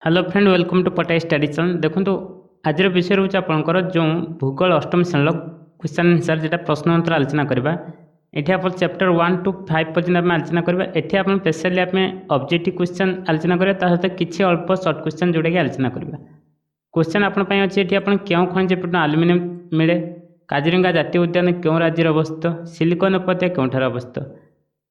Hello friend welcome to पटाई study channel. देखो आज विषय रोचे आपंकर जो भूगोल अष्टम श्रेणी क्वेश्चन आंसर जेटा प्रश्न उत्तर आलोचना करवा। ये आप चैप्टर 1 to 5 पर्यटन आम आलोचना करवा। ये आप स्पेशली आम ऑब्जेक्टिव क्वेश्चन आलोचना करवा सहित किसी अल्प सर्ट क्वेश्चन जोटा कि आलोचना करवा। क्वेश्चन आपंपाई अच्छे ये आप क्यों खनिज आलुमिनियम मिले, काजिरंगा जातीय उद्यान क्यों राज्य अवस्थित, सिलिकन उपत्यका क्योंठार अवस्थित,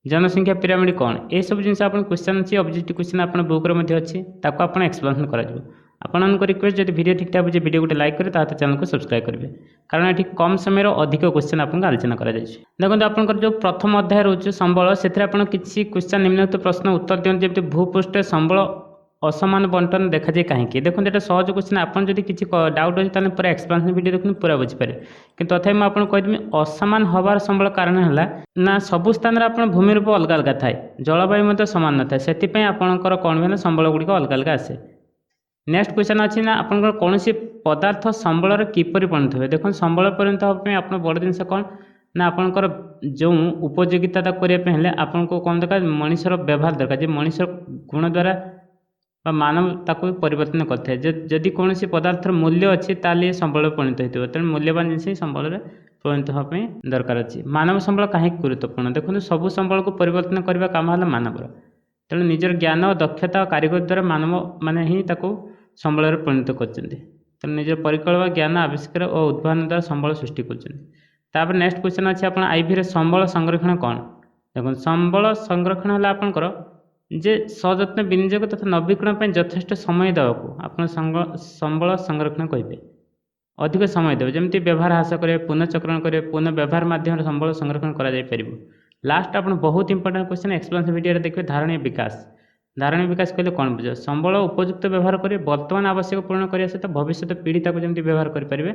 जनसंख्या पिरामिड कौन, ये सब जिन आप क्वेश्चन अच्छी ऑब्जेक्टिव क्वेश्चन आप बुक्रे अच्छी ताको एक्सप्लेनेशन कर रिक्वेस्ट जब वीडियो ठीक ठाक बुझे वीडियो गोटे लाइक करें चैनल को सब्सक्राइब करेंगे कारण ये कम समय अधिक क्वेश्चन आपको आलोचना कर देखो आपंकर जो प्रथम अध्याय रोचे संबल से किसी क्वेश्चन निम्नलिखित प्रश्न उत्तर दिखाते जमी भूपृष्ठ संबल असमान बंटन देखा जाए कहीं। देखो ये सहज क्वेश्चन आपन जब किसी डाउट अच्छे तो पूरा एक्सप्लेनेशन वीडियो देखते पूरा बुझीपारे कि तथापि मुझे कहदेवी असमान हबार संबल कारण है ना सबु स्थान में आप भूमि रूप अलग अलग थाए, जलवायु सामान न थाए, से आपंकर कौन भी संबल गुड़िक अलग अलग आसे। नेक्स्ट क्वेश्चन अच्छी ना आपंकर कौन पदार्थ संबल किपर परिणत हुए। देखो संबल परिणत होगा आप बड़ जिनस कौन ना आपंकर जो उपयोगिता करने आपको कौन दरकार मनुष्यर व्यवहार दरकार मनुष्य गुण द्वारा मानव ताको परिवर्तन करता है। जदि कौन पदार्थर मूल्य अच्छी ताल संबल परिणत होती तेणु मूल्यवान जिन संबल परिणत होगापी दरकार अच्छी। मानव संबल कहीं गुरुत्वपूर्ण देखो सबू संबल को परिवर्तन करने काम है मानवर, तेणु निजर ज्ञान और दक्षता और कारीगर द्वारा मानव मैंने ही संबल परिणत कर निजर परिकल्पना ज्ञान आविष्कार और उद्भावन द्वारा संबल सृष्टि कर। नेक्स्ट क्वेश्चन अच्छे आप आईवी संबल संरक्षण कौन। देखो संबल संरक्षण है आपंकर जे सजत्न विनियोग तथा नवीकरण यथेष्ट समय देवाक आप संबल संरक्षण कहे। अधिक समय देव जमी व्यवहार ह्रास करेंगे, पुनःचक्रण करेंगे, पुनः व्यवहार माध्यम संबल संरक्षण कर। लास्ट आप बहुत इंपोर्टेंट क्वेश्चन एक्सप्लेनेशन वीडियो देखिए धारणीय विकास। धारणीय विकास कहले कौन बुझ संबल उपयुक्त व्यवहार करेंगे, वर्तमान आवश्यक पूर्ण करने सहित भविष्य पीढ़ी जमी व्यवहार करेंगे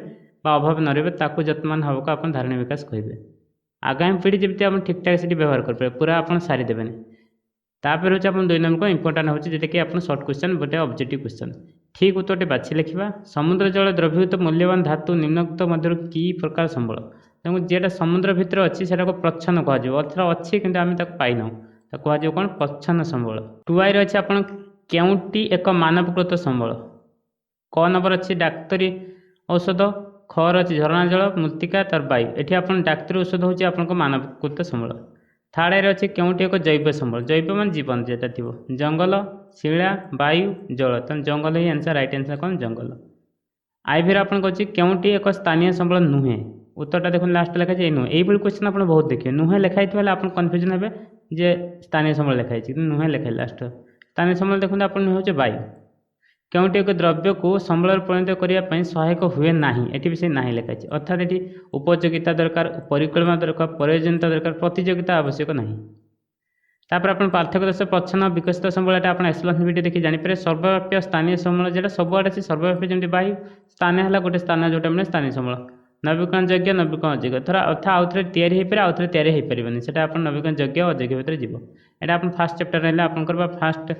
अभाव न रही जत्मान हवा आप धारणीय विकास कहे। आगामी पीढ़ी जमी आप ठीक ठाक से व्यवहार करेंगे पूरा आप सारीदेवे। तापर हूँ आप 2 नंबर को इंपोर्टाट हो जोटा कि आप सर्ट क्वेश्चन गोटे ऑब्जेक्टिव क्वेश्चन ठीक उत्तर बाछि लिखा। समुद्र जल द्रवीभूत मूल्यवान धातु निम्नलिखित मध्य कि प्रकार संबल। तेणु जेटा समुद्र भितर अच्छी से प्रच्छन्न कह अर्थ अच्छी कि आम पाइना कह कौन प्रच्छन्न संबल। 2 आई अच्छे आप केउटी एक मानवकृत संबल। क नंबर अच्छी डाक्तरी औषध, खर अच्छी झरणा जल मृत्तिका तार वायु। ये आप डाक्तरी औषध हूँ आप मानवकृत संबल। थार्ड अच्छे केउटी एक जैव संबल, जैव मान जीवन जेटा थी जंगल शिला वायु जल तेनाली जंगल ही आंसर राइट आंसर कौन जंगल। आईवी आप केउटी एक स्थानीय संबल नुहे उत्तरटा देखो लास्ट लिखा जाए नुहे। यही क्वेश्चन आप बहुत देखिए नुहे लिखाई आप कन्फ्यूजन हे जे स्थानीय संबल लिखाई नुहे लिखाई लास्ट स्थानीय संबल देखते आप नुहे वायु। केउटी एक द्रव्य को संबल परिणत करने सहायक हुए ना ये भी से ना लिखाई अर्थात ये उपयोगिता दरकार, परिकल्पना दरकार, प्रयोजनता दरकार, प्रतियोगिता आवश्यक ना। तापर आप पार्थक्य दर्श प्रच्छन्न विकसित संबल आप एक्सप्लेनेशन वीडियो देखिए जानीपर। सर्वव्यापी स्थानीय संबल जो सबुआड़े अच्छे सर्वव्यापी जमी वायु, स्थानीय है गोटे स्थान जोटा मिले स्थानीय संबल। नवीकरण योग्य नवीकरण अयोग्य थोड़ा अर्थात आउ थे तैयारी हो पारे आउ थे तैयारी हो पारे से नवीकरण योग्य अयोग्य भितर जीव। यहाँ आप फास्ट चैप्टर रहा आपंकर फास्ट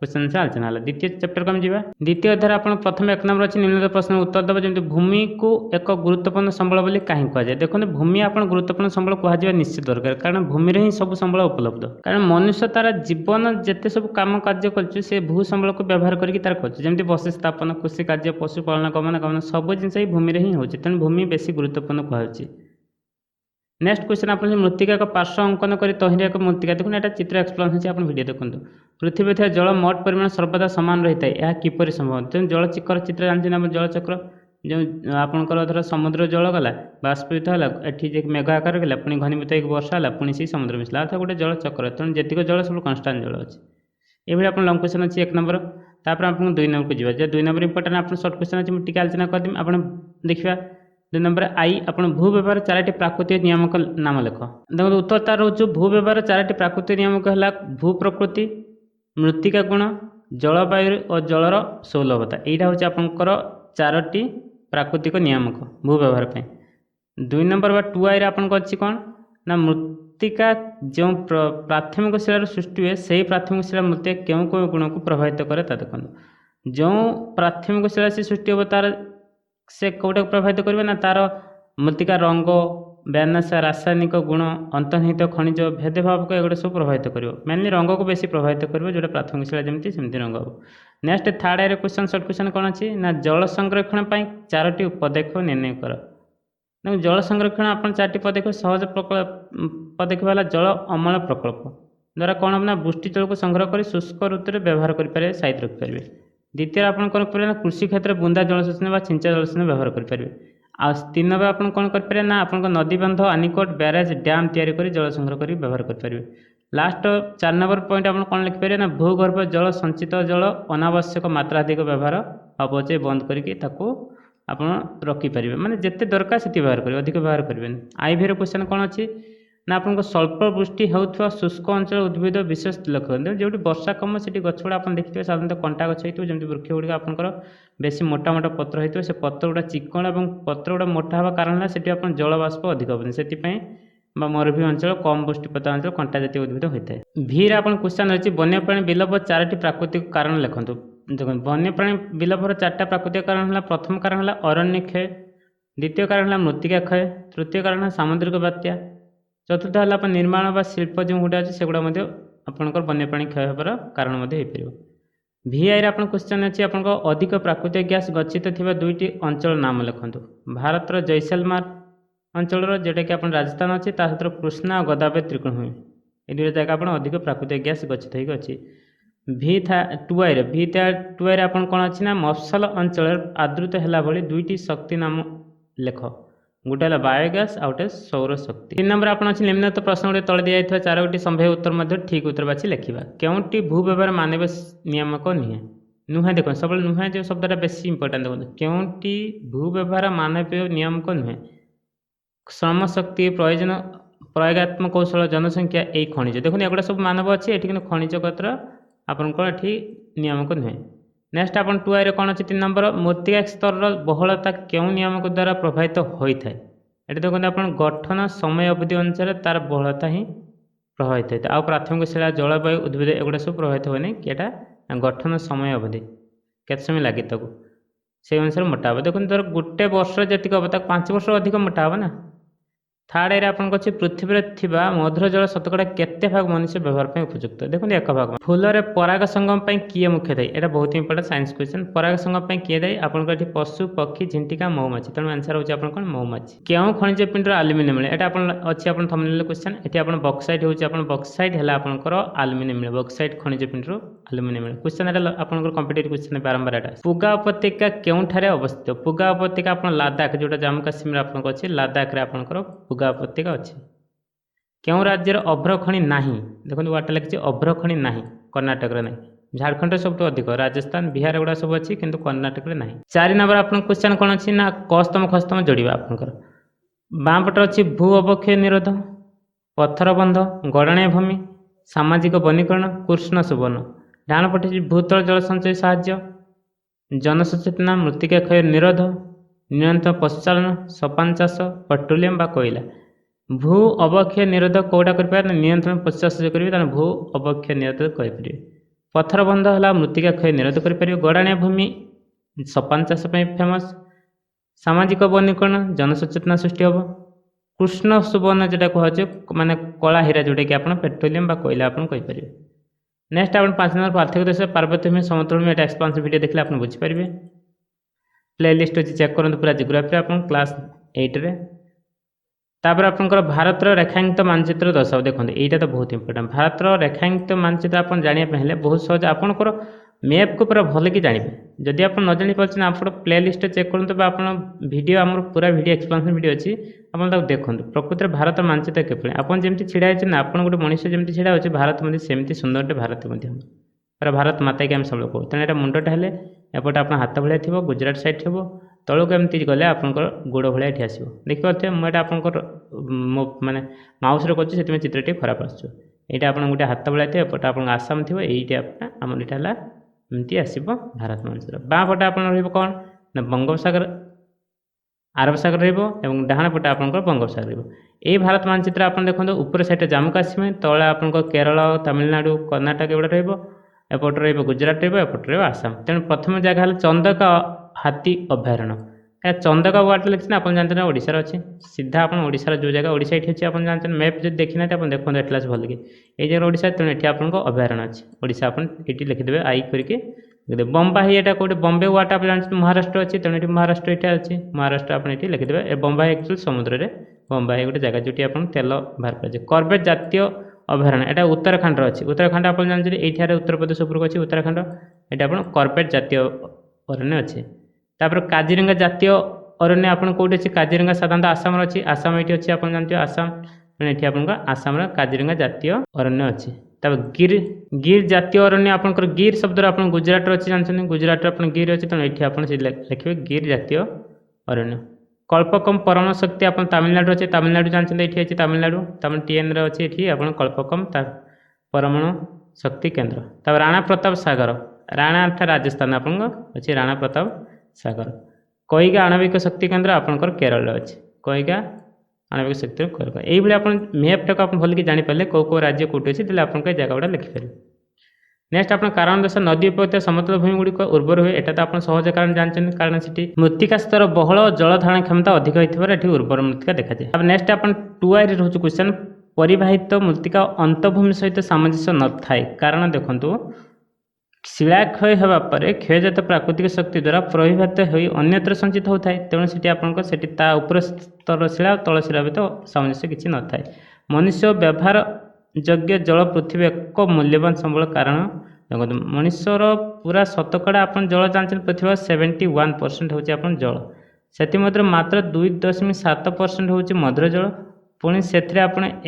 क्वेश्चन से आलोचना है। द्वितीय चैप्टर को जावा। द्वितीय अध्याय आप प्रथम 1 नंबर अच्छी निम्नलिखित प्रश्न उत्तर देव जमी भूमि को एक गुरुत्वपूर्ण संबल बोली कहीं कहुए। देखो भूमि आप गुरुत्वपूर्ण संबल कहुआ निश्चित दरकार कारण भूमि ही सब संबल उपलब्ध। कारण मनुष्य तार जीवन जिते सब कम कार्य कर भू संबल को व्यवहार करमी बस स्थापन, कृषि कार्य, पशुपालन, गमनागमन सब जिन भूमि ही होती तेणु भूमि बेसी गुरुत्वपूर्ण कहुच्छी। नेक्स्ट क्वेश्चन आप मृत्तिका का पार्श्व अंकन कर तहिर एक मृत्तिका देखो यहाँ चित्र एक्सप्लेनेशन आप वीडियो देखो। पृथ्वी थे जल मोट परिमाण सर्वदा सामान रही है यह किपर संभव। तेणु जल चक्र चित्र जानते जल चक्र जो आपंकर धर समुद्र जल गला बाष्पीत है ये मेघ आकार गला पुणी घनीभूत एक वर्षा है पुणी से समुद्र मिसला अर्थात गोटे जल चक्र तेणु जीक जल सब कन्स्टांट जल अच्छे। ये आप लंग क्वेश्चन अच्छी 1 नंबर। तापर आप 2 नंबर को जाए 2 नंबर इंपोर्टेंट आप सर्ट क्वेश्चन अच्छे मुझे आलोचना करदेवी आप देखा। 2 नंबर आई आप भू व्यवहार 4टी प्राकृतिक नियामक नाम लिख। देखो उत्तर तार रोज भू व्यवहार 4टी प्राकृतिक नियामक है भू प्रकृति, मृत्तिका गुण, जलवायु और जलर सौलभता। यहाँ हूँ आपंकर 4टी प्राकृतिक नियामक भू व्यवहार पर। 2 नंबर बा 2 आई आपको अच्छी कौन ना मृत्तिका जो प्राथमिक शिलार सृष्टि हुए से प्राथमिक शिला मृत्तिका क्यों क्यों गुण को प्रभावित करे देखो। जो प्राथमिक शिला से सृष्टि हो तार से कौटा प्रभावित करेंगे ना तार मृत्तिका रंग, व्यास, रासायनिक गुण, अंतर्निहित खनिज, भेदभाव को एगुड़ा सब प्रभावित कर मेनली रंग को बेसी प्रभावित कर जोटा प्राथमिक शिला जमी सेमती रंग। नेक्स्ट थर्ड आए क्वेश्चन सर्ट क्वेश्चन कौन अच्छी ना जल संरक्षण पर 4टी पदक्षेप निर्णय कर। देखो जल संरक्षण आप 4टी पदक्षेप सहज पदक्षेप है जल अमल प्रकल्प द्वारा कौन हम ना वृष्टि जल को संग्रह कर शुष्क ऋतु में व्यवहार करेंगे साइड रखिपारे। द्वितीय आप कौन करेंगे ना कृषि क्षेत्र में बुंदा जलसेचन व छिंचा जलसेचन व्यवहार करेंगे। आ 3 नंबर आप कौन करेंगे ना आप नदी बंध आनिकट ब्यारेज डैम तैयारी कर जल संग्रह कर व्यवहार करेंगे। लास्ट 4 नंबर पॉइंट आप कौन लिखिपारे ना भूगर्भ जल संचित जल अनावश्यक मात्राधिक व्यवहार अपचय बंद करके आप रखिपारे माने जिते दरकार से व्यवहार करेंगे अधिक व्यवहार करेंगे। आईवी क्वेश्चन कौन अच्छी ना आप स्वल्प वृष्टि होता शुष्क अंचल उद्भिद विशेष लक्ष्य जो वर्षा कम से गछ गुड़ा आप देखिए साधारणतः कंटा गछ होती जमी वृक्ष गुड़ा आपंकर बेसी मोटा मोटा पत्र होती से पत्र गुड़ा चिकण और पत्र गुड़ा मोटा हवा कारण है आप जलबाष्प अधिक हेनी से मरुभूमि अंचल कम वृष्टिपात अंचल कंटा जातीय उद्भिद होता है। भीर आप क्वेश्चन अच्छी वन्यप्राणी विलोप 4टी प्राकृतिक कारण लिखुँ। देखो वन्यप्राणी विलोपर 4टा प्राकृतिक कारण है प्रथम कारण है अरण्य क्षय, द्वितीय कारण है मृत्तिका क्षय, तृतीय कारण है सामुद्रिक बात्या, चतुर्थ है निर्माण व शिल्प जो गुड़ा अच्छे सेगुड़ा आपंकर वन्यप्राणी क्षय होकर कारण हो पार। VI आप क्वेश्चन अच्छी आप अधिक प्राकृतिक गैस गच्छित थिबा 2टी अंचल नाम लिखुँ। भारतर जैसलमेर अंचल जोटा कि आप राजस्थान अच्छे सहित कृष्णा और गोदावरी त्रिकोणभूमि ये 2 जगह आप अधिक प्राकृतिक गैस गच्छित होगी अच्छी। V2 आप कौन अच्छी ना मफसल अंचल आदृत है भाई 2टी शक्ति नाम लेख गोटे है बायोगैस आउ गोटे सौर शक्ति। 3 नंबर आप अच्छे निम्नलिखित प्रश्न गुड़े तले दिखाई 4टी संभाव्य उत्तर मध्य ठीक उत्तर बाछी लिखा। केउंटी भू व्यवहार मानवीय नियामक नुहे नुहे देख सब नुहे जो शब्दटा बेसी इंपोर्टां देखो केउंटी भू व्यवहार मानवीय नियामक नुहे श्रम शक्ति प्रयोजन प्रयोगात्मक कौशल जनसंख्या यही खनिज देखो एगुड़ा सब मानव अच्छे ये कि खनिज कतर आपंकर ये नियामक नुहे। नेक्स्ट आप 2 कौन अच्छे 3 नंबर मृत्तिका स्तर बहुलता क्यों नियामक द्वारा प्रभावित होता है ये देखते आप गठन समय अवधि अनुसार तार बहुलता ही प्रभावित होता है। आ प्राथमिक शिला जलवायु उद्भिद एगुड़ा सब प्रभावित हुए कि गठन समय अवधि केत समय लगे ताको से अनुसार मोटा हे। देखो धर गोटे वर्ष जी हम 5 वर्ष अधिक मोटा हे ना। थर्ड एरिया आपन अच्छे पृथ्वी थिबा मधुर जल शतकड़ा केते भाग मनुष्य व्यवहार पर उपयुक्त देखो 1 भाग। फूल पराग संगम किए मुख्य दायी यहाँ बहुत इंपोर्टेंट साइंस क्वेश्चन पराग संगम किए दायी आपंकर पशु पक्षी झिंटिका मौमाछी तेणु आंसर होची आपन कौन मौमाछी। क्यों खनिज पिंड आलुमिनियम मिले यहाँ आपन अच्छी आप थंबनेल क्वेश्चन ये आप बक्साइट होची आपन बक्साइट है आपंकर आलुमिनियम मिले बक्साइट खनिज पिंड आलुमिनियम मिले क्वेश्चन यहाँ आपंकर कॉम्पिटिटिव क्वेश्चन बारंबार यहाँ पुगा उपत्यका केउठारे अवस्थित पुगा उपत्यका आप लद्दाख जोटा जम्मू काश्मीर आपको अच्छे लद्दाख रे आपंकर पुगा उपत्यका अच्छे। क्यों राज्यर अभ्रखणी नहीं देखो वाटा लिखी अभ्रखणी नहीं कर्णाटक ना झारखंड सब अधिक राजस्थान बिहार गुड़ा सब अच्छी किंतु कर्णाटक नहीं। 4 नंबर आप क्वेश्चन कौन अच्छी ना कस्तम खस्तम जोड़ा आपंकर बाँ पट अच्छी भू अवक्षय निरोध पत्थर बंध गड़ाणिया भूमि सामाजिक वनीकरण कृष्ण सुवर्ण डाण पटे भूतल जल संचय साहाय्य जनसचेतना मृत्तिका क्षय निरोध निरंतर पशुचालन सपान चाष पेट्रोलियम कोयला। भू अवक्षय निरोध कौटा कर नियंत्रण पशु चाष जो करेंगे भू अवक्षय निरोध करेंगे। पत्थर बंध है मृत्तिका क्षय निरोध करेंगे। गड़ाणिया भूमि सपान चाष फेमस सामाजिक वनीकरण जनसचेतना सृष्टि हम। कृष्ण सुवर्ण जोटा कहे माने कला हीरा जोटा कि आप पेट्रोलियम कोयला आपरे। नेक्स्ट आप 5 नंबर पार्थिव देश पार्वती भूमि समतल भूमि एक्सपांस वीडियो देखले आप बुझीपारे प्ले लिस्ट अच्छी चेक करूँ पूरा जियोग्राफी आप क्लास 8 रे। तापर आपंकर भारत रेखांकित मानचित्र दर्शाओ देखो यहाँ तो बहुत इंपोर्टेंट भारत रेखांकित मानचित्र आप जानापे बहुत सहज आपंकर मैप को पूरा भल कि जानवे जदि आप न जानी पार्टी आप प्ले लिस्ट चेक करूँ आप वीडियो आम पूरा वीडियो एक्सप्लेनेशन वीडियो अच्छी आप देखो प्रकृत में भारत मानचित्र किपरि आपन जमी छिड़ा होती ना आप गोटे मनुष्य जमी छिड़ा हो भारत मध्य सेमती सुंदर भारत पूरा भारत माता कि आम सब कहू तेना यहाँ मुंडटा है एपटे आप हाथ भाया थी गुजरात साइड थी तलू एमती गले आपंकर गोड़ भाया ये आसो देखिए मुझे आपंकर माने माउस कर चित्रटी खराब आसो यहाँ आप गोटे हाथ भाया थे एपटे आप आसाम थी ये आम यहाँ एमती आसो भारत मानचित्र बाँ पटे आप कौन ना बंगोपसागर आरब सागर डाण पटे आपंकर बंगोपसागर यही भारत मानचित्र आप देखो ऊपर साइड जम्मू काश्मीर तले आप केरल तमिलनाडु कर्णाटक एगुड़ा एपटे गुजरात एपटे आसाम तेणु प्रथम जगह है चंदका हाथी अभयारण्य चंदका वार्ड लिखी आप जानते हैं ओडिशार अच्छे सीधा आप ओडिशार जो जगह ओडिशा ये अच्छे आप जानते हैं मैप जो देखी ना आप देखो एटलास भल कि ये जगह ओडिशा तेणु ये आपको अभयारण्य अच्छे ओडिशा आप ये लिखिदेवे आई करके देखिए बम्बाई एटा कोटे बॉम्बे वाट आप जानते महाराष्ट्र अच्छी तेणु ये महाराष्ट्र यहाँ अच्छी महाराष्ट्र आप लिखिदेवे ए बम्बाई एक्चुअली समुद्र में बम्बाई गोटे जगह जोटी आप तेल बाहर कर कॉर्बेट जातीय अभयारण्य एटा उत्तराखंड अच्छी उत्तराखंड आप जानते ये उत्तर प्रदेश उपरको अच्छी उत्तराखंड ये आप कॉर्बेट जातीय अरण्य अच्छे तापर काजीरंगा जातीय अरण्य आप कौटे अच्छी काजीरंगा साधारणतः आसाम अच्छी आसाम ये अच्छी आप जानते आसाम ये आपको आसाम काजीरंगा जातीय अरण्य अच्छी तब गिर जातीय अरण्य आपंकर गिर शब्द आप गुजरात अच्छी जानते गुजरात आप गिर अच्छी तेणु ये आप लिखे गिर जातीय अरण्य कल्पकम परमाणु शक्ति आप तमिलनाडु अच्छे तमिलनाडु जानते ये अच्छी तमिलनाडु तमिल टीएन अच्छी ये आप कल्पकम परमाणु शक्ति केन्द्र तब राणा प्रताप सागर राणा अर्थात राजस्थान आप अच्छे राणा प्रताप सागर कोईगा आणविक शक्ति केन्द्र आपंकर केरल अच्छे कोईगा आणविक शक्ति ये आप मैपटा को आप भल जापारे कौ कौ राज्य कौटे अच्छे आपको जगह गुड़ा लिखिपारे नेक्स्ट आप कारण देश नदी उपत्यका समतल भूमि गुड़िक उर्वर हुए एटा तो आप सहज कारण जानते कारण से मृत्तिका स्तर बहल जल धारण क्षमता अधिक होती उर्वर मृत्तिका देखा जाए अब नेक्स्ट आप 2i रोज क्वेश्चन परिवाहित मृत्तिका अंतभूमि सहित सामंजस्य न थाए कारण देखु शिला क्षय होगापर क्षयजात प्राकृतिक शक्ति द्वारा प्रभावित हो अन्यत्र संचित होता है तेणु से आपंकर उपर स्तर शिला तल शिला भर सामंजस्य किसी न थाए मनुष्य व्यवहार योग्य जल पृथ्वी एक मूल्यवान संबल कारण देखो मनुष्यर पूरा शतकड़ा आप जल जानते पृथ्वी 71% हूँ आप जल से मात्र 2.7% हूँ मधुर जल पुणी से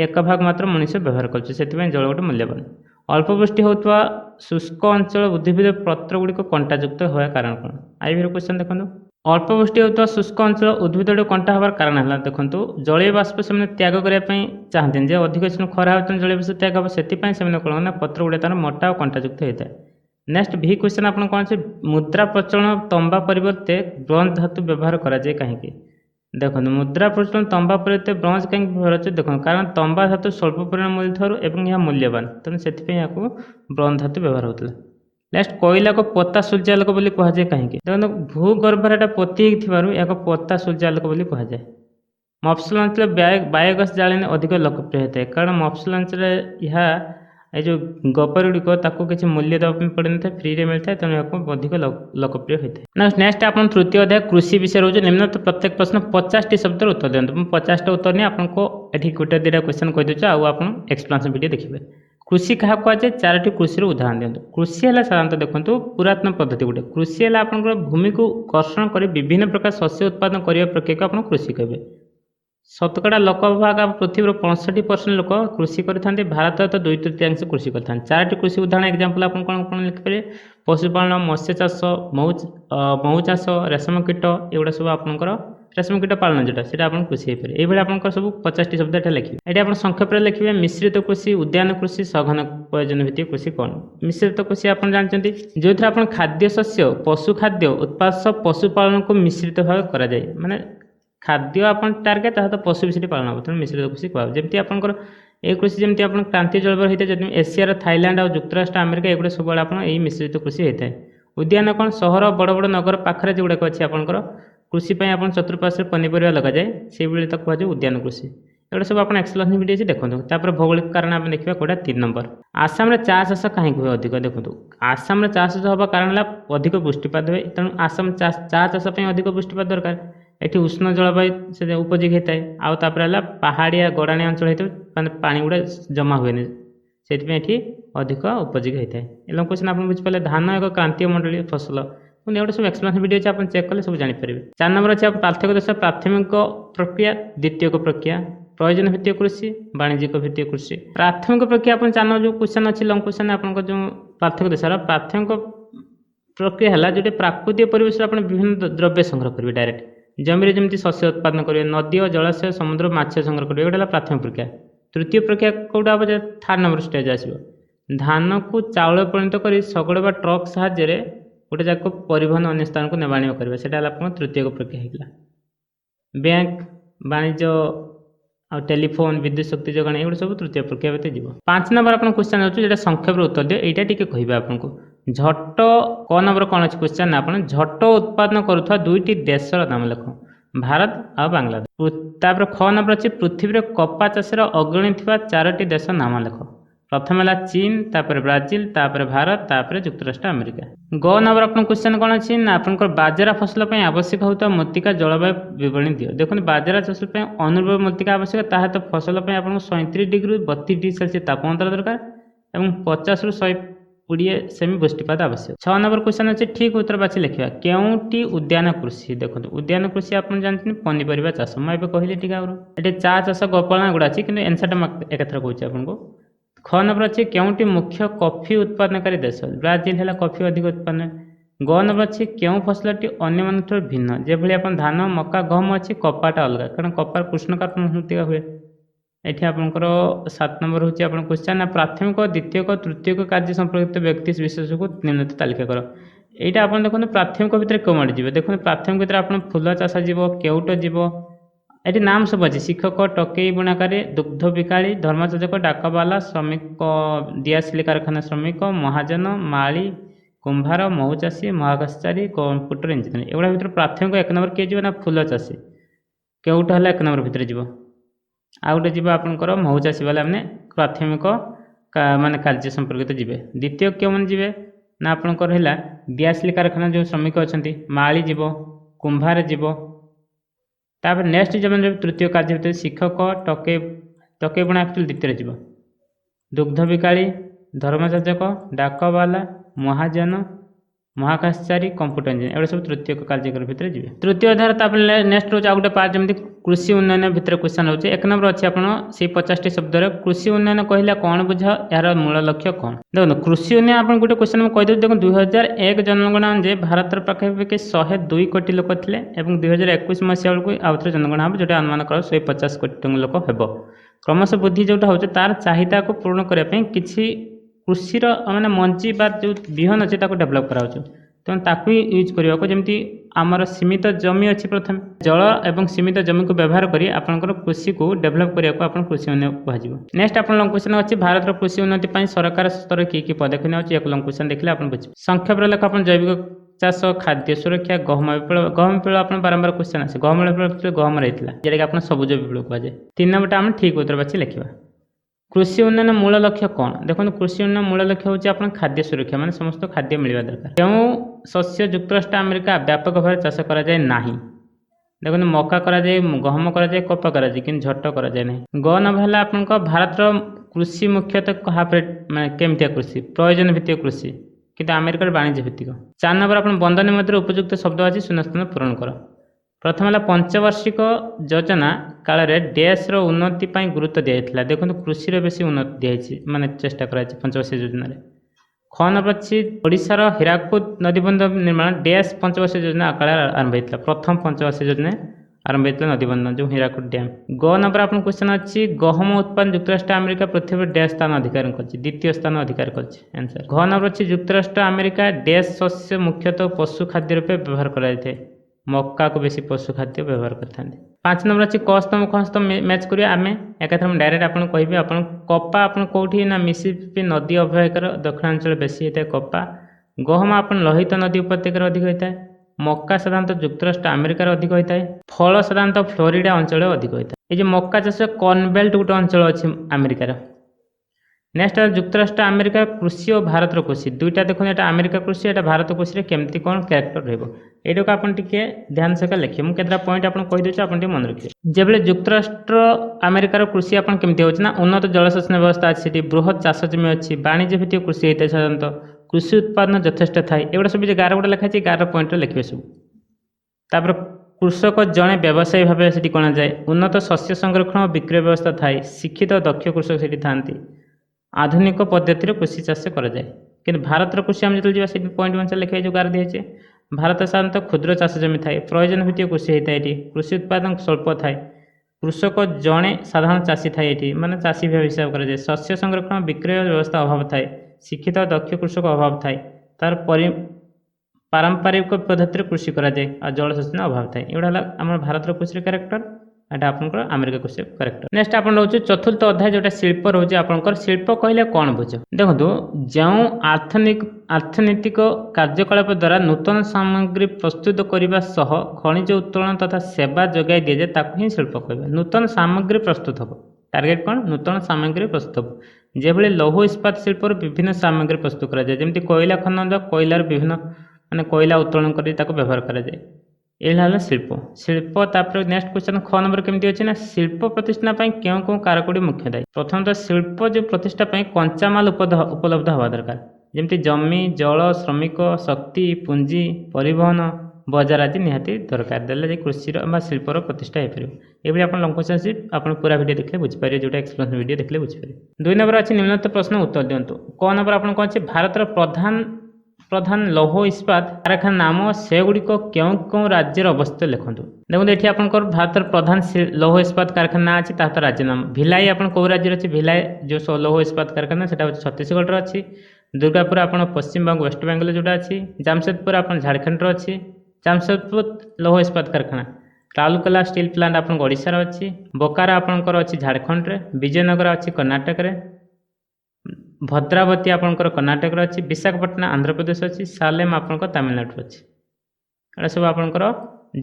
एक भाग मात्र मनुष्य व्यवहार कर जल गोटे मूल्यवान अल्प वृष्टि होता शुष्क अंचल उद्भिद पत्र गुड़िक कंटायुक्त हुआ कारण कौन आई भी क्वेश्चन देखो अल्प वृष्टि होता शुष्क अंचल उद्भिद गुड़िक कंटा हबार कारण है देखो जलीय बाष्प से त्याग करने चाहते हैं अधिक खरा होता जलीय बाष्प त्याग हम से कौन पत्र गुड़ा तार मोटा और कंटायुक्त होता है नेक्स्ट भी क्वेश्चन आप कौन से मुद्रा प्रचलन तंबा परिवर्ते ब्रोंज धातु व्यवहार कराए कहीं देखो मुद्रा प्रचलन तंबा परिवर्ते ब्रोंज कहीं व्यवहार अच्छे देखो कारण तंबा धातु स्वल्प परिमाण मूल्य यह मूल्यवान तेणु से ब्रोंज धातु व्यवहार होता है नेक्स्ट कोयला को पत्ता सूर्यालोक बोली कहुए कहीं देखो भूगर्भर एटा पोती या पत्ता सूर्यालोक बोली कहुए मफसल अंचल बायोगैस जाळेनी अधिक लोकप्रिय होता है कारण मफसल अंचल यह जो गोबर गुड़िक किसी मूल्य देवाई पड़े ना फ्री में मिलता है तेणु यहाँ अधिक लोकप्रिय होता है नेक्स्ट आप तृतीय अध्याय कृषि विषय रोज निम्न तो प्रत्येक प्रश्न 50टी शब्द उत्तर दिखाँ 50टा उत्तर नहीं आपको ये गोटे दुटा क्वेश्चन कहीदे आप एक्सप्लेनेशन वीडियो देखिए कृषि क्या कहुए 4टी कृषि उदाहरण दिखाँ कृषि है साधारणतः देखो पुरातन पद्धति गोटे कृषि है आप भूमि को कर्षण कर विभिन्न प्रकार शस्य उत्पादन करने प्रक्रिया को आप कृषि कहे शतकड़ा लोक भाग पृथ्वी 65% लोक कृषि करते भारत तो 2/3 कृषि करते 4टी कृषि उदाहरण एग्जाम्पल आप कौन कौन लिखिपारे पशुपालन मत्स्य चाष मऊ चाष रेशम कीट एगुड़ा सब आपंकर रेशम कीट पालन जोटा से आप कृषि हो पाए ये आप सब 50टी शब्द ये लिखे ये आप संक्षेप में लिखे मिश्रित कृषि उद्यान कृषि सघन प्रयोजन भित्तिक कृषि कौन मिश्रित कृषि आप जानते जो थी आप खाद्य शस्य पशु खाद्य उत्पाद पशुपालन को मिश्रित भाव कराए माने खाद्य आप टार्गेट तो पशु विषय पालन हम तेणु मिश्रित कृषि कह जमी आपंकर ये कृषि जमी आप क्रांति जलवायु होता है एशियार थाईलैंड और युक्तराष्ट्र अमेरिका एगुड़ा सब आप मिश्रित कृषि होता है उद्यान कौन सहर बड़ बड़ नगर पाखे जोड़ाक अच्छी आपंकर कृषि आप चतुर्पार्श्व पनीपरिया लगाए से कहुए उद्यान कृषि एगुड़ा सब आप एक्सप्लेनेशन वीडियो देखो भौगोलिक कारण आम देखा कौटा 3 नंबर आसाम चाष चाष कहीं हुए अधिक देखो आसाम चाष हवा कारण अधिक वृष्टिपात हुए तेणु आसाम चा चाष अधिक वृष्टिपात दरकार ये उष्ण जलवायु से उपयोगी होता है आउे पहाड़िया गड़ाणी अंचल होता है पानी गुड़ा जमा हुए से अधिक उपयोगी होता है एवं क्वेश्चन आप बुझिपारे धान एक क्रांतीय मंडलीय फसल गोटे सब एक्सप्लेनेशन वीडियो आप चेक कले सब जानीपर 4 नंबर अच्छे पार्थक्य दर्शा प्राथमिक प्रक्रिया द्वितीयक प्रक्रिया प्रयोजन भित्तिक कृषि वाणिज्यिक भित्तिक कृषि प्राथमिक प्रक्रिया आप 4 नंबर जो क्वेश्चन अच्छी लंग क्वेश्चन आप जो पार्थक्य दर्शा प्राथमिक प्रक्रिया है जो प्राकृतिक परिवेश आप विभिन्न द्रव्य संग्रह करेंगे डायरेक्ट जमी जमी शस्य उत्पादन करेंगे नदी और जलाशय समुद्र माछ संग्रह करेंगे गोटे प्राथमिक प्रक्रिया तृतीय प्रक्रिया कौटा हम 3rd नंबर स्टेज आसो धान को चाउल परिणत कर शगड़ बा ट्रक साहाय्य गोटे जगह को परिवहन अन्य स्थान को नेबाणी करेंगे से तृतीय प्रक्रिया होगा बैंक वाणिज्य और टेलीफोन विद्युत शक्ति जोगाण ये सब तृतीय प्रक्रिया भितर जीव 5 नंबर आप क्वेश्चन अच्छे जो संक्षेप उत्तर दिए यहाँ टी कह आपको झट क नंबर कौन अच्छे क्वेश्चन आप झट उत्पादन करुवा 2टी देशर नाम लिख भारत और बांग्लादेश ख नंबर अच्छे पृथ्वी में कपा चाषर अग्रणी 4टी देश नाम लिख प्रथम है चीन, तापर ब्राजिल, तापर भारत, तापर जुक्तराष्ट्र अमेरिका। ग नंबर अपन क्वेश्चन कौन अच्छी ना आपंकर बाजरा फसल पर आवश्यक होता मृत्तिका जलवायु विवरणी दियो। देखो बाजरा चाष अनुर्वर मृत्तिका आवश्यक ताहा तो फसल पर आपको 37 डिग्री 32 डिग्री सेल्सियस तापमात्रा दरकार और 50 ରୁ 120 सेमी वृष्टिपात आवश्यक। 6 नंबर क्वेश्चन अच्छे ठीक उत्तर बाछी लिखा केउटी उद्यान कृषि। देखो उद्यान कृषि आप जानते पनीपरिया चाष मुझे कहली टी ये चा चाष गोपालना गुड़ा अच्छी कि एनसरटा एक कहूँ आपको। ख नंबर अच्छे केउटी मुख्य कॉफी उत्पादनकारी देश। ब्राजिल है कॉफी अधिक उत्पादन। ग नंबर अच्छे केउं फसलटी अन्य मान भिन्न जो आप धान मक्का गहम अच्छी कपाटा अलग कारण कपार कृष्णकार्प मृत्तिका हुए। ये आपंकर 7 नंबर हूँ आप क्वेश्चन प्राथमिक द्वितीय तृतीय कार्य संपर्कित व्यक्ति विशेष को निम्नलिखित तालिका कर। यहाँ आप देखो प्राथमिक भितर कौन जी देखो प्राथमिक भितर आप फूल चाष जीव केउट जीव ये नाम सब अच्छे शिक्षक टकई बुणाकारी दुग्ध बिकाड़ी धर्मचाजक डाकबाला श्रमिक दियासिली कारखाना श्रमिक महाजन माली कुंभार महुचाषी महाकाशचारी कंप्यूटर इंजीनियर एगुड़ा भर प्राथमिक 1 नंबर किए जी ना फूल चाषी केउट है 1 नंबर भितर जीव आ गए जी आपंकर महुचाषी वाला मैंने प्राथमिक मान कार्य संपर्कित जी। द्वितीय क्यों मैंने जी ना आपंकर है दियासिली कारखाना जो श्रमिक अच्छा माली जीव कुंभार जीव। तापर नेक्स्ट जो तृतीय कार्य भितर शिक्षक टकई बुणा द्वितीय जीव दुग्ध बिकाड़ी धर्मचाजक डाकबाला महाजन महाकाशचारी कंप्यूटर इंजीनियर एवं सब तृतीय कार्यक्रम भितर जी। तृतीय अध्याय तापर नेक्स्ट रोज आउ गए पार्ट जमी कृषि उन्नयन भितर क्वेश्चन होचे 1 नंबर अच्छे आप 50 शब्द कृषि उन्नयन कहला कौन बुझ यार मूल लक्ष्य कौन। देखो कृषि उन्नयन आप गोटे क्वेश्चन मैं कहीदेव देखो 2001 जनगणना जे भारत पाखापाखि 102 कोटी लोक थे 2021 मसीहा बेलू आउ थे जनगणना हम जो अनुमान कर 150 कोटी लोक हे क्रमश वृद्धि जोटा हो तार चाहिदा को पूर्ण करने किसी कृषि माने मंजी बा जो विहन अच्छे डेभलप कराऊँ तेणु ताकू यूज करने को जमी आमर सीमित जमी अच्छी प्रथम जल एवं सीमित जमी को व्यवहार करी आपंकर कृषि को डेभलप करने को आप कृषि उन्नयन कह। नेक्स्ट आप क्वेश्चन अच्छी भारत कृषि उन्नति सरकार स्तर की पदक्षेप ने एक लंग क्वेश्चन देखिए आप बुझे। संक्षेप लेख आप जैविक चाष खाद्य सुरक्षा गहम विप्लव आप बारंबार क्वेश्चन आसे गहम विप्लव गहम रही है जोटा कि सबुज विप्लव कहुए। 3 नंबर आम ठीक उत्तर बाछी लिखा कृषि उन्नयन मूल लक्ष्य कौन। देखो कृषि उन्नयन मूल लक्ष्य होची आपन खाद्य सुरक्षा माने समस्त खाद्य मिलवा दरकार। क्यों शस्य जुक्तराष्ट्र अमेरिका व्यापक भाव चाष करा जाए नाही। देखो मक्का करा जाए गहम करा जाए कपा करा जाए कि झट करा जाए नहीं। ग नंबर है आपन भारत कृषि मुख्यतः कहा माने केमतिया कृषि प्रयोजन भित्तिक कृषि किंतु अमेरिकार वाणिज्य भित्तिक। 4 नंबर आपन बंधनी मध्य उपयुक्त शब्द अच्छी शून्यस्थान पूरण कर। प्रथम है पंचवार्षिक योजना काल डैश उन्नति गुरुत्व दिया। देखो कृषि बेसी उन्नति दिखाई माने चेष्टा कर पंचवार्षिक योजना। ख नंबर अच्छी ओडिशार हीराकुद नदीबंध निर्माण डैश पंचवार्षिक योजना काल आरंभ होता प्रथम पंचवार्षिक योजना आरंभ होता नदीबंध जो हीराकुद डैम। ग नंबर आप क्वेश्चन अच्छी गहम उत्पादन जुक्तराष्ट्र अमेरिका पृथ्वी डैश स्थान अधिकार कर द्वितीय स्थान अधिकार कर आंसर। घ नंबर अच्छी जुक्तराष्ट्र अमेरिका डैश शस्य मुख्यतः पशु खाद्य रूपे व्यवहार कर मक्का को बेसी पशु खाद्य व्यवहार करते। 5 नंबर अच्छी कस्तम खस्तम मैच करिया आमे एकाथर डायरेक्ट आपन कहबे आपन कपा आपन कोठी ना मिसिसिपी नदी अभ्याकर दक्षिणांचल बेसी होता है कपा। गहम आपन लोहित नदी उपत्यकार अधिक होता है। मक्का साधारणतः जुक्तराष्ट्र अमेरिकार अधिक होता है। फल साधारणतः फ्लोरिडा अंचल अधिक होता है। ये मक्का चाष कॉर्नबेल्ट गोटे अंचल अच्छी अमेरिकार। नेक्स्ट जुक्तराष्ट्र अमेरिका कृषि और भारत कृषि दुईटा देखो ये अमेरिका कृषि ये भारत कृषि केमती कौन कैरेक्टर रही को आपन टिके ध्यान सहित लिखिए। मुझे केतटा पॉइंट आपन कहि देछि आपन टिके मन रखिए। जेबले जुक्तराष्ट्र अमेरिकार कृषि आपन केमती होछि ना उन्नत जलसेचन व्यवस्था अच्छी बृहत चाष जमी अच्छी वाणिज्य भित्तिक कृषि होता है साधारणतः कृषि उत्पादन यथेष्ट थाए एगुड़ा सब गार गुड़ा लिखाई गार पॉइंट लिखे सब। तापर कृषक जड़े व्यवसायी भाव से कणा जाए उन्नत शस्य संरक्षण और विक्रय व्यवस्था थाए शिक्षित दक्ष कृषक से था आधुनिक पद्धति कृषि चाष कराए। कि भारत कृषि आम जो जावा पॉइंट अनुसार लिखे जो गार दिए भारत साधारणतः क्षुद्र चाष जमी थाए प्रयोजन भित्तिक कृषि होता है। कृषि उत्पादन स्वल्प थाए कृषक जड़े साधारण चाषी थाए ये माने चाषी भाव हिसाब कराए शस्य संरक्षण विक्रय व्यवस्था अभाव थाए शिक्षित दक्ष कृषक अभाव थाए तार पारंपरिक पद्धति कृषि कराए और जलसेचन अभाव थाए एगुड़ा आम भारत कृषि कैरेक्टर एटा आपनकर अमेरिका कृषि कैरेक्टर। नेक्स्ट आपन रोचे चतुर्थ अध्याय जोटा शिल्प रोचे आपनकर शिल्प कहले कौन बुझ। देखो जो अर्थनैतिक कार्यकलाप द्वारा नूतन सामग्री प्रस्तुत करने सह खनिज उत्तोलन तथा सेवा जोगाई दि जाए ताकू ही शिल्प कहबे। नूतन सामग्री प्रस्तुत हम टार्गेट कौन नूतन सामग्री प्रस्तुत हम যেভাবে লৌহ ইস্পাত শিল্পর বিভিন্ন সামগ্রী প্রস্তুত করা যায়, যেমন কোইলা খনন কোইলার বিভিন্ন মানে কোইলা উত্তোলন করে তাকে ব্যবহার করা যায়। এগুলা হল শিল্প। শিল্প তারপরে নেক্সট কোশ্চেন খ নম্বর কেମିତି ଅଛି ନା ଶିଳ୍ପ ପ୍ରତିଷ୍ଠା ପାଇଁ କେଉଁ କେଉଁ କାରକଟି ମୁଖ୍ୟ ଦାୟୀ। ପ୍ରଥମତଃ ଶିଳ୍ପ ଯେଉଁ ପ୍ରତିଷ୍ଠା ପାଇଁ କଞ୍ଚାମାଲ ଉପଲବ୍ଧ ହେବା ଦରକାର, ଯେମିତି ଜମି, ଜଳ, ଶ୍ରମିକ, ଶକ୍ତି, ପୁଞ୍ଜି, ପରିବହନ, ବଜାର ଆଦି ନିହାତି ଦରକାର, ଦେଲେ ଯାଇ କୃଷିର ବା ଶିଳ୍ପର ପ୍ରତିଷ୍ଠା ହେଇପାରିବ। ଏଭଳି ଆପଣ ଲଙ୍ଗ କୋଶ୍ଚେନ୍ ଆସିଛି, ଆପଣ ପୁରା ଭିଡ଼ିଓ ଦେଖିଲେ ବୁଝିପାରିବେ, ଯେଉଁଟା ଏକ୍ସପ୍ଲେନେସନ୍ ଭିଡ଼ିଓ ଦେଖିଲେ ବୁଝିପାରିବେ। 2 ନମ୍ବର ଅଛି ନିମ୍ନଲିଖିତ ପ୍ରଶ୍ନ ଉତ୍ତର ଦିଅନ୍ତୁ। କ ନମ୍ବର ଆପଣ କ'ଣ ଅଛି ଭାରତର ପ୍ରଧାନ ଲୌହ ଇସ୍ପାତ କାରଖାନା ନାମ ସେଗୁଡ଼ିକ କେଉଁ କେଉଁ ରାଜ୍ୟରେ ଅବସ୍ଥିତ ଲେଖନ୍ତୁ। ଦେଖନ୍ତୁ ଏଠି ଆପଣଙ୍କର ଭାରତର ପ୍ରଧାନ ଲୌହ ଇସ୍ପାତ କାରଖାନା ନାଁ ଅଛି, ତାହା ତ ରାଜ୍ୟ ନାମ। ଭିଲାଇ ଆପଣ କେଉଁ ରାଜ୍ୟରେ ଅଛି, ଭିଲାଇ ଯେଉଁ ଲୌହ ଇସ୍ପାତ କାରଖାନା ସେଟା ହେଉଛି ଛତିଶଗଡ଼ର ଅଛି। ଦୁର୍ଗାପୁର ଆପଣ ପଶ୍ଚିମବଙ୍ଗ ୱେଷ୍ଟବେଙ୍ଗଲ ଯେଉଁଟା ଅଛି। ଜାମଶେଦପୁର ଆପଣ ଝାଡ଼ଖଣ୍ଡର ଅଛି। ଜାମଶେଦପୁର ଲୌହ ଇସ୍ପାତ କାରଖାନା। ରାଉରକେଲା ଷ୍ଟିଲ୍ ପ୍ଲାଣ୍ଟ ଆପଣଙ୍କ ଓଡ଼ିଶାର ଅଛି। ବୋକାରା ଆପଣଙ୍କର ଅଛି ଝାଡ଼ଖଣ୍ଡରେ। ବିଜୟନଗର ଅଛି କର୍ଣ୍ଣାଟକରେ। ଭଦ୍ରାବତୀ ଆପଣଙ୍କର କର୍ଣ୍ଣାଟକରେ ଅଛି। ବିଶାଖାପଟନା ଆନ୍ଧ୍ରପ୍ରଦେଶ ଅଛି। ସାଲେମ ଆପଣଙ୍କ ତାମିଲନାଡୁରେ ଅଛି। ଏଗୁଡ଼ା ସବୁ ଆପଣଙ୍କର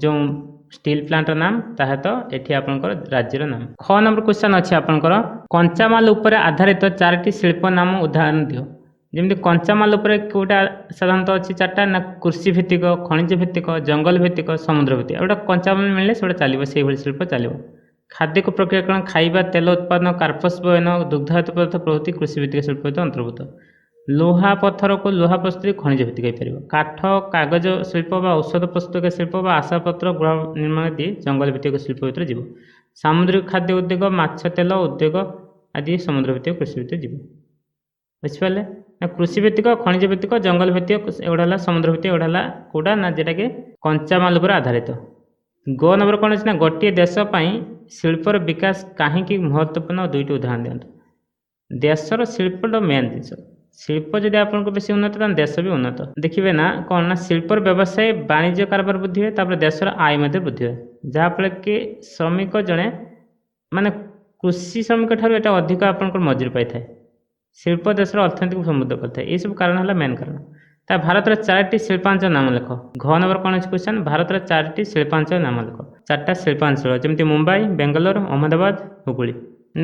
ଯେଉଁ ଷ୍ଟିଲ୍ ପ୍ଲାଣ୍ଟର ନାମ, ତାହା ତ ଏଠି ଆପଣଙ୍କର ରାଜ୍ୟର ନାମ। ଖ ନମ୍ବର କ୍ୱେଶ୍ଚନ୍ ଅଛି ଆପଣଙ୍କର କଞ୍ଚାମାଲ ଉପରେ ଆଧାରିତ 4ଟି ଶିଳ୍ପ ନାମ ଉଦାହରଣ ଦିଅ। ଯେମିତି କଞ୍ଚାମାଲ ଉପରେ କେଉଁଟା ସାଧାରଣତଃ ଅଛି 4ଟା ନା କୃଷି ଭିତ୍ତିକ, ଖଣିଜ ଭିତ୍ତିକ, ଜଙ୍ଗଲ ଭିତ୍ତିକ, ସମୁଦ୍ର ଭିତ୍ତିକ। ଏଗୁଡ଼ା କଞ୍ଚାମାଲ ମିଳିଲେ ସେଗୁଡ଼ା ଚାଲିବ, ସେଇଭଳି ଶିଳ୍ପ ଚାଲିବ। ଖାଦ୍ୟକୁ ପ୍ରକ୍ରିୟାକରଣ, ଖାଇବା, ତେଲ ଉତ୍ପାଦନ, କାର୍ପସ୍ ବୟନ, ଦୁଗ୍ଧଜାତ ପଦାର୍ଥ ପ୍ରଭୃତି କୃଷିଭିତ୍ତିକ ଶିଳ୍ପ ଭିତରେ ଅନ୍ତର୍ଭୁକ୍ତ। ଲୁହା ପଥରକୁ ଲୁହା ପ୍ରସ୍ତୁତି ଖଣିଜ ଭିତ୍ତିକ ହେଇପାରିବ। କାଠ, କାଗଜ ଶିଳ୍ପ ବା ଔଷଧ ପ୍ରସ୍ତୁତ ଶିଳ୍ପ ବା ଆଶାପତ୍ର ଗୃହ ନିର୍ମାଣ ଆଦି ଜଙ୍ଗଲ ଭିତ୍ତିକ ଶିଳ୍ପ ଭିତରେ ଯିବ। ସାମୁଦ୍ରିକ ଖାଦ୍ୟ ଉଦ୍ୟୋଗ, ମାଛ ତେଲ ଉଦ୍ୟୋଗ ଆଦି ସମୁଦ୍ର ଭିତ୍ତିକ କୃଷି ଭିତରେ ଯିବ। ବୁଝିପାରିଲେ ନା? କୃଷି ଭିତ୍ତିକ, ଖଣିଜ ଭିତ୍ତିକ, ଜଙ୍ଗଲ ଭିତ୍ତିକ, ଏଗୁଡ଼ା ହେଲା ସମୁଦ୍ର ଭିତ୍ତିକ, ଏଗୁଡ଼ା ହେଲା କେଉଁଟା ନା ଯେଉଁଟାକି କଞ୍ଚାମାଲ ଉପରେ ଆଧାରିତ। ଗ ନମ୍ବର କ'ଣ ଅଛି ନା ଗୋଟିଏ ଦେଶ ପାଇଁ ଶିଳ୍ପର ବିକାଶ କାହିଁକି ମହତ୍ତ୍ୱପୂର୍ଣ୍ଣ, 2ଟି ଉଦାହରଣ ଦିଅନ୍ତୁ। ଦେଶର ଶିଳ୍ପଟା ମେନ୍ ଜିନିଷ। ଶିଳ୍ପ ଯଦି ଆପଣଙ୍କ ବେଶୀ ଉନ୍ନତ ତାହେଲେ ଦେଶ ବି ଉନ୍ନତ। ଦେଖିବେ ନା କ'ଣ ନା ଶିଳ୍ପର ବ୍ୟବସାୟ ବାଣିଜ୍ୟ କାରବାର ବୃଦ୍ଧି ହୁଏ, ତାପରେ ଦେଶର ଆୟ ମଧ୍ୟ ବୃଦ୍ଧି ହୁଏ, ଯାହାଫଳରେ କି ଶ୍ରମିକ ଜଣେ ମାନେ କୃଷି ଶ୍ରମିକ ଠାରୁ ଏଟା ଅଧିକ ଆପଣଙ୍କର ମଜୁରୀ ପାଇଥାଏ। ଶିଳ୍ପ ଦେଶର ଅର୍ଥନୀତିକୁ ସମୃଦ୍ଧ କରିଥାଏ। ଏସବୁ କାରଣ ହେଲା ମେନ୍ କାରଣ। ତା ଭାରତର 4ଟି ଶିଳ୍ପାଞ୍ଚଳ ନାମ ଲେଖ। ଘ ନମ୍ବର କ'ଣ ଅଛି କ୍ୱେଶ୍ଚନ୍, ଭାରତର 4ଟି ଶିଳ୍ପାଞ୍ଚଳ ନାମ ଲେଖ। 4ଟା ଶିଳ୍ପାଞ୍ଚଳ ଯେମିତି ମୁମ୍ବାଇ, ବେଙ୍ଗାଲୋର, ଅହମ୍ମଦାବାଦ, ହୁଗୁଳି।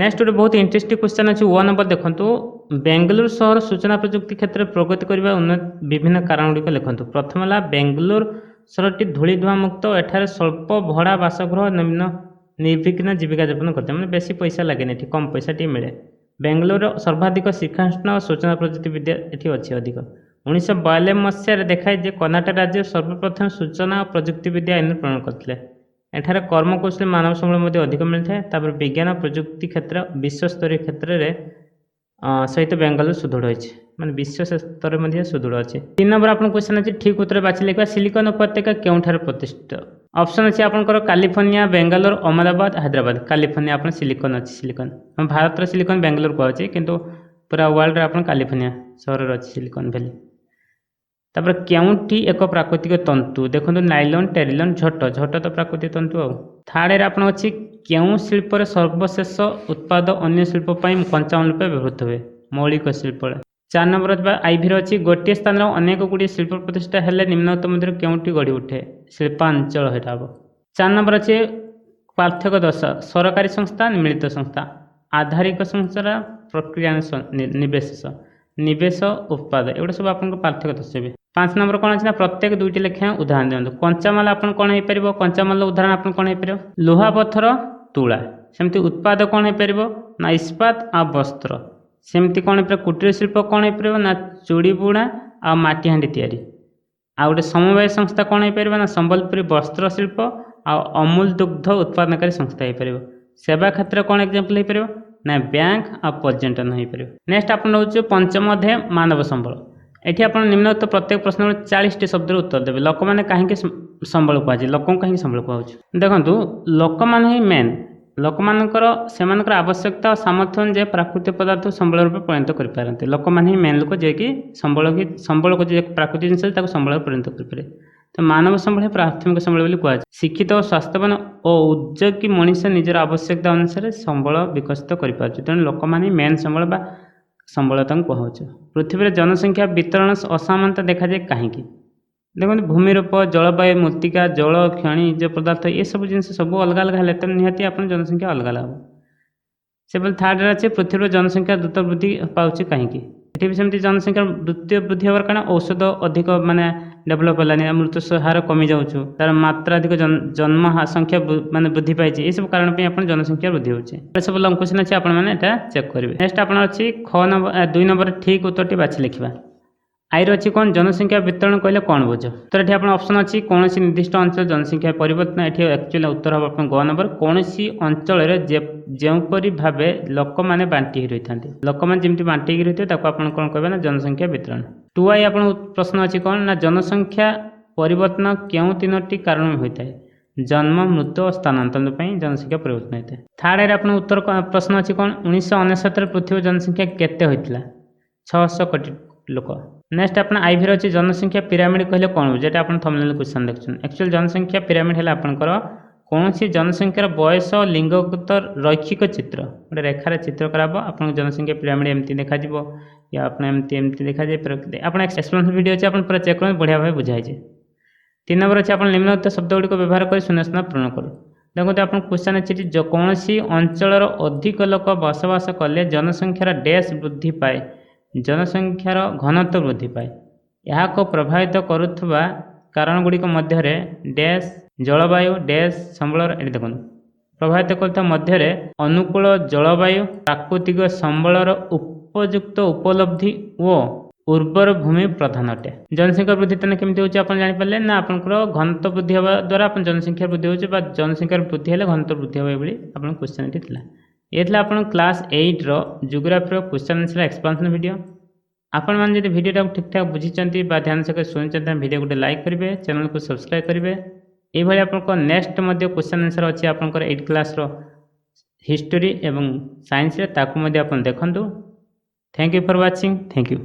ନେକ୍ସଟ ଗୋଟେ ବହୁତ ଇଣ୍ଟରେଷ୍ଟିଂ କ୍ୱେଶ୍ଚନ୍ ଅଛି। 1 ନମ୍ବର ଦେଖନ୍ତୁ, ବେଙ୍ଗାଲୁରୁ ସହର ସୂଚନା ପ୍ରଯୁକ୍ତି କ୍ଷେତ୍ରରେ ପ୍ରଗତି କରିବା ବିଭିନ୍ନ କାରଣ ଗୁଡ଼ିକ ଲେଖନ୍ତୁ। ପ୍ରଥମ ହେଲା ବେଙ୍ଗାଲୁରୁ ସହରଟି ଧୂଳି ଧୂଆଁ ମୁକ୍ତ, ଏଠାରେ ସ୍ୱଳ୍ପ ଭଡ଼ା ବାସଗୃହ ନିର୍ବିଘ୍ନ ଜୀବିକା ଯାପନ କରିଥାଏ, ମାନେ ବେଶୀ ପଇସା ଲାଗେନି, ଏଠି କମ୍ ପଇସା ଟିକେ ମିଳେ। ବେଙ୍ଗାଲୁରୁର ସର୍ବାଧିକ ଶିକ୍ଷାନୁଷ୍ଠାନ ଓ ସୂଚନା ପ୍ରଯୁକ୍ତି ବିଦ୍ୟା ଏଠି ଅଛି ଅଧିକ। 1992 ମସିହାରେ ଦେଖାଏ ଯେ କର୍ଣ୍ଣାଟକ ରାଜ୍ୟ ସର୍ବପ୍ରଥମେ ସୂଚନା ଓ ପ୍ରଯୁକ୍ତି ବିଦ୍ୟା ଆଇନ ପ୍ରଣୟନ କରିଥିଲେ। ଏଠାରେ କର୍ମକୌଶଳୀ ମାନବ ସମ୍ବଳ ମଧ୍ୟ ଅଧିକ ମିଳିଥାଏ। ତାପରେ ବିଜ୍ଞାନ ପ୍ରଯୁକ୍ତି କ୍ଷେତ୍ର ବିଶ୍ୱସ୍ତରୀୟ କ୍ଷେତ୍ରରେ ସହିତ ବେଙ୍ଗାଲୁରୁ ସୁଦୃଢ଼ ହୋଇଛି, ମାନେ ବିଶ୍ୱ ସ୍ତରରେ ମଧ୍ୟ ସୁଦୃଢ଼ ଅଛି। 3 ନମ୍ବର ଆପଣଙ୍କ କ୍ୱେଶ୍ଚନ୍ ଅଛି, ଠିକ୍ ଉତ୍ତର ବାଛି ଲେଖିବା। ସିଲିକନ୍ ଉପତ୍ୟକା କେଉଁଠାରେ ପ୍ରତିଷ୍ଠିତ? ଅପସନ୍ ଅଛି ଆପଣଙ୍କର କାଲିଫର୍ଣ୍ଣିଆ, ବେଙ୍ଗାଲୁରୁ, ଅହମ୍ମଦାବାଦ, ହାଇଦ୍ରାବାଦ। କାଲିଫର୍ଣ୍ଣିଆ ଆପଣ ସିଲିକନ୍ ଅଛି, ସିଲିକନ୍ ଭାରତର ସିଲିକନ୍ ବେଙ୍ଗାଲୁରୁ କୁହାଯାଉଛି, କିନ୍ତୁ ପୁରା ୱାର୍ଲଡରେ ଆପଣ କାଲିଫର୍ଣ୍ଣିଆ ସହରରେ ଅଛି ସିଲିକନ୍ ଭ୍ୟାଲି। ତାପରେ କେଉଁଠି ଏକ ପ୍ରାକୃତିକ ତନ୍ତୁ? ଦେଖନ୍ତୁ ନାଇଲନ୍, ଟେରିଲନ୍, ଝୋଟ ତ ପ୍ରାକୃତିକ ତନ୍ତୁ ଆଉ। ଥାର୍ଡ଼ରେ ଆପଣ ଅଛି କେଉଁ ଶିଳ୍ପରେ ସର୍ବଶେଷ ଉତ୍ପାଦ ଅନ୍ୟ ଶିଳ୍ପ ପାଇଁ କଞ୍ଚାମାଲ ରୂପେ ବ୍ୟବହୃତ ହୁଏ? ମୌଳିକ ଶିଳ୍ପ। 4 ନମ୍ବର ଆଇଭିର ଅଛି ଗୋଟିଏ ସ୍ଥାନରେ ଅନେକ ଗୁଡ଼ିଏ ଶିଳ୍ପ ପ୍ରତିଷ୍ଠା ହେଲେ ନିମ୍ନୋକ୍ତ ମଧ୍ୟରୁ କେଉଁଟି ଗଢ଼ି ଉଠେ? ଶିଳ୍ପାଞ୍ଚଳ ହେଟା ହେବ। 4 ନମ୍ବର ଅଛି ପାର୍ଥକ୍ୟ ଦର୍ଶାଅ। ସରକାରୀ ସଂସ୍ଥା, ମିଳିତ ସଂସ୍ଥା, ଆଧାରିକ ସଂସ୍ଥା, ପ୍ରକ୍ରିୟା ନିବେଶ ଉତ୍ପାଦ, ଏଗୁଡ଼ା ସବୁ ଆପଣଙ୍କ ପାର୍ଥକ୍ୟ ଦର୍ଶାଇବେ। 5 ନମ୍ବର କ'ଣ ଅଛି ନା ପ୍ରତ୍ୟେକ 2ଟି ଲେଖାଏଁ ଉଦାହରଣ ଦିଅନ୍ତୁ। କଞ୍ଚାମାଲ ଆପଣ କ'ଣ ହେଇପାରିବ? କଞ୍ଚାମାଲର ଉଦାହରଣ ଆପଣ କ'ଣ ହେଇପାରିବ? ଲୁହା ପଥର, ତୁଳା। ସେମିତି ଉତ୍ପାଦ କ'ଣ ହେଇପାରିବ ନା ଇସ୍ପାତ ଆଉ ବସ୍ତ୍ର। ସେମିତି କ'ଣ ହେଇପାରିବ? କୁଟୀର ଶିଳ୍ପ କ'ଣ ହେଇପାରିବ ନା ଚୁଡ଼ି ବୁଣା ଆଉ ମାଟିହାଣ୍ଡି ତିଆରି। ଆଉ ଗୋଟେ ସମବାୟ ସଂସ୍ଥା କ'ଣ ହେଇପାରିବ ନା ସମ୍ବଲପୁରୀ ବସ୍ତ୍ର ଶିଳ୍ପ ଆଉ ଅମୁଲ ଦୁଗ୍ଧ ଉତ୍ପାଦନକାରୀ ସଂସ୍ଥା ହେଇପାରିବ। ସେବା କ୍ଷେତ୍ର କ'ଣ ଏକ୍ଜାମ୍ପଲ୍ ହେଇପାରିବ ନା ବ୍ୟାଙ୍କ ଆଉ ପର୍ଯ୍ୟଟନ ହେଇପାରିବ। ନେକ୍ସଟ ଆପଣ ରହୁଛି ପଞ୍ଚମ ଅଧ୍ୟାୟ ମାନବ ସମ୍ବଳ। ଏଠି ଆପଣ ନିମ୍ନୋକ୍ତ ପ୍ରତ୍ୟେକ ପ୍ରଶ୍ନର 40ଟି ଶବ୍ଦର ଉତ୍ତର ଦେବେ। ଲୋକମାନେ କାହିଁକି ସମ୍ବଳ କୁହାଯାଏ? ଲୋକଙ୍କୁ କାହିଁକି ସମ୍ବଳ କୁହାଯାଉଛି? ଦେଖନ୍ତୁ ଲୋକମାନେ ହିଁ ମେନ୍। ଲୋକମାନଙ୍କର ସେମାନଙ୍କର ଆବଶ୍ୟକତା ଓ ସାମର୍ଥ୍ୟ ଅନୁଯାୟୀ ପ୍ରାକୃତିକ ପଦାର୍ଥ ସମ୍ବଳ ରୂପେ ପରିଣତ କରିପାରନ୍ତି। ଲୋକମାନେ ହିଁ ମେନ୍ ଲୋକ ଯିଏକି ସମ୍ବଳକୁ ଯେ ପ୍ରାକୃତିକ ଜିନିଷ ତାକୁ ସମ୍ବଳରେ ପରିଣତ କରିପାରେ। ତ ମାନବ ସମ୍ବଳ ପ୍ରାଥମିକ ସମ୍ବଳ ବୋଲି କୁହାଯାଏ। ଶିକ୍ଷିତ ଓ ସ୍ୱାସ୍ଥ୍ୟବାନ ଓ ଉଦ୍ୟୋଗୀ ମଣିଷ ନିଜର ଆବଶ୍ୟକତା ଅନୁସାରେ ସମ୍ବଳ ବିକଶିତ କରିପାରୁଛି। ତେଣୁ ଲୋକମାନେ ହିଁ ମେନ୍ ସମ୍ବଳ ବା ସମ୍ବଳ ତାଙ୍କୁ କୁହାଯାଉଛି। ପୃଥିବୀରେ ଜନସଂଖ୍ୟା ବିତରଣ ଅସମାନତା ଦେଖାଯାଏ କାହିଁକି? ଦେଖନ୍ତୁ ଭୂମିରୂପ, ଜଳବାୟୁ, ମୃତ୍ତିକା, ଜଳ, ଖଣିଜ ପଦାର୍ଥ ଏସବୁ ଜିନିଷ ସବୁ ଅଲଗା ଅଲଗା ହେଲେ ତେଣୁ ନିହାତି ଆପଣ ଜନସଂଖ୍ୟା ଅଲଗା ଅଲଗା ହେବ। सेबल थर्ड अच्छे पृथ्वी जनसंख्या द्रुत वृद्धि पाँच कहीं ये भी सेमती जनसंख्या द्रुत वृद्धि हबार कारण औषध अधिक माने डेभलप होलानी मृत्यु हार कमी जाऊँ तार मात्रा अधिक जन्म संख्या माने वृद्धि पाई ये सब कारण पे अपन जनसंख्या वृद्धि होचे सब लंग क्वेश्चन अच्छे आपण मैंने चेक करेंगे। नेक्स्ट आप अच्छी ख नंबर 2 नंबर ठीक उत्तर बाछि लिखा आईर अच्छी कौन जनसंख्या वितरण कहले कौन बुझ तो ये आप ऑप्शन अच्छी कौन निर्दिष्ट अंचल जनसंख्या परिवर्तन ये एक्चुअली उत्तर हम आप ग नंबर कौन अंचल जोपरी भाव लोक मैंने बांटी रही था लोक मैंने जमी बांटिक रही थे कौन कह ना जनसंख्या वितरण। 2 आप प्रश्न अच्छी कौन ना जनसंख्या परिवर्तन क्यों 3टी कारण होता है जन्म मृत्यु और स्थानांतरण जनसंख्या परिवर्तन होता है। थर्ड आप उत्तर प्रश्न अच्छी कौन 1969 पृथ्वी जनसंख्या केते होता 600 कोटी लोक। नेक्स्ट आप आईवी अच्छी जनसंख्या पिरामिड कहले कौन जेटा आप थंबनेल क्वेश्चन देखुन एक्चुअल जनसंख्या पिरामिड है आपंकर कौन सी जनसंख्यार बयस लिंगगत रैखिक चित्र गोटे रेखार चित्र कराब आप जनसंख्या पिरामिड एमती देखा या आप एमती देखा जाए आप एक्सप्लेनेशन वीडियो अच्छे आप पूरा चेक कर बढ़िया भाव बुझाई। 3 नंबर अच्छे आप निम्नलिखित शब्द गुड़िक व्यवहार कर शून्यस्थान पूर्ण करूँ देखो आप क्वेश्चन अच्छे कौन सी अंचल अधिक लोक बसवास कले जनसंख्यार डैश वृद्धि पाए जनसंख्यार घनत्व वृद्धि पाए यहाँ को प्रभावित करुवा कारण गुड़िक मध्य डैश जलवायु डैश संबल देखो प्रभावित करुवा मध्य अनुकूल जलवायु प्राकृतिक संबलर उपयुक्त उपलब्धि और उर्वर भूमि प्रधान अटे। जनसंख्या वृद्धि तेना केमती होची आपण जानि पारले ना आपनकर घनत्व वृद्धि हवा द्वारा आपण जनसंख्या वृद्धि होची बा जनसंख्या वृद्धि हेले घनत्व वृद्धि हवा एबली आपण क्वेश्चन एटी थिला ये थिला आपण क्लास 8 रो जियोग्राफी रो क्वेश्चन आंसर एक्सप्लेनेशन वीडियो। आपण मान जदि वीडियो ठीक ठाक बुझिचंती बा ध्यान से सुनिचंती वीडियो गोटे लाइक करेंगे चैनल को सब्सक्राइब करेंगे ये भाई आपन नेक्स्ट मध्य क्वेश्चन आंसर अच्छी आपंकर 8 क्लास रो हिस्टोरी एवं साइंस रे ताकु मध्य आपण देखंतु। Thank you for watching thank you.